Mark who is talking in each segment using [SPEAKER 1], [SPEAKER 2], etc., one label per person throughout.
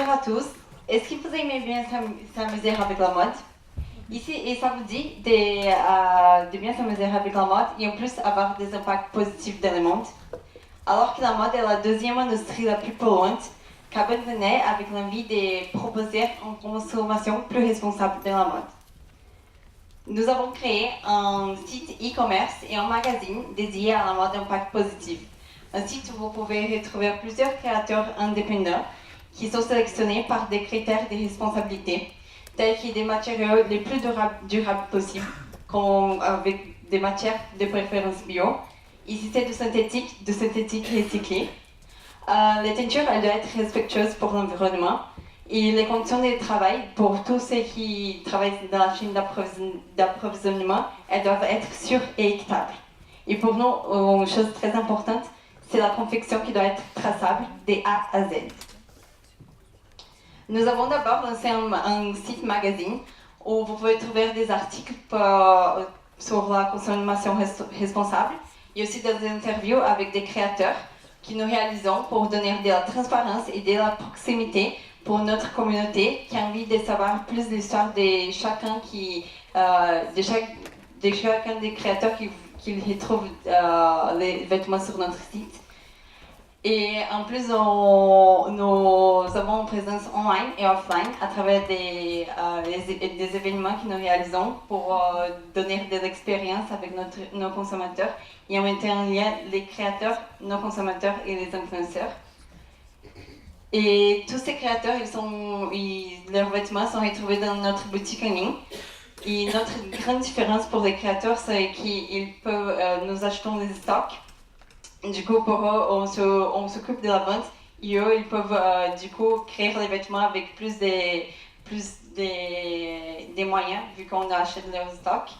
[SPEAKER 1] Bonjour à tous. Est-ce que vous aimez bien s'amuser avec la mode? Ici, et ça vous dit de bien s'amuser avec la mode et en plus avoir des impacts positifs dans le monde. Alors que la mode est la deuxième industrie la plus polluante, Cabot venait avec l'envie de proposer une consommation plus responsable de la mode. Nous avons créé un site e-commerce et un magazine dédié à la mode impact positif. Un site où vous pouvez retrouver plusieurs créateurs indépendants qui sont sélectionnés par des critères de responsabilité, tels que des matériaux les plus durables possibles, avec des matières de préférence bio. Ici, c'est du synthétique recyclé. Les teintures, elles doivent être respectueuses pour l'environnement. Et les conditions de travail pour tous ceux qui travaillent dans la chaîne d'approvisionnement, elles doivent être sûres et équitables. Et pour nous, une chose très importante, c'est la confection qui doit être traçable de A à Z. Nous avons d'abord lancé un site magazine où vous pouvez trouver des articles sur la consommation responsable et aussi des interviews avec des créateurs que nous réalisons pour donner de la transparence et de la proximité pour notre communauté qui a envie de savoir plus l'histoire de chacun des créateurs qui retrouvent les vêtements sur notre site. Et en plus, nous avons une présence online et offline à travers des événements que nous réalisons pour donner de l'expérience avec nos consommateurs et en mettant en lien les créateurs, nos consommateurs et les influenceurs. Et tous ces créateurs, leurs vêtements sont retrouvés dans notre boutique en ligne. Et notre grande différence pour les créateurs, c'est qu'ils peuvent nous acheter des stocks. Du coup, pour eux, on s'occupe de la vente et eux, ils peuvent du coup créer les vêtements avec plus des moyens vu qu'on achète leurs stocks.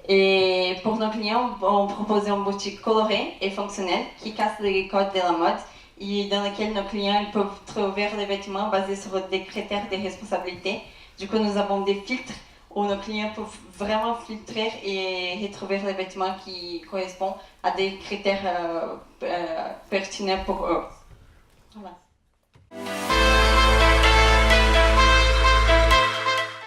[SPEAKER 1] Et pour nos clients, on propose une boutique colorée et fonctionnelle qui casse les codes de la mode et dans laquelle nos clients ils peuvent trouver les vêtements basés sur des critères de responsabilité. Du coup, nous avons des filtres où nos clients peuvent vraiment filtrer et retrouver les vêtements qui correspondent à des critères pertinents pour eux. Voilà.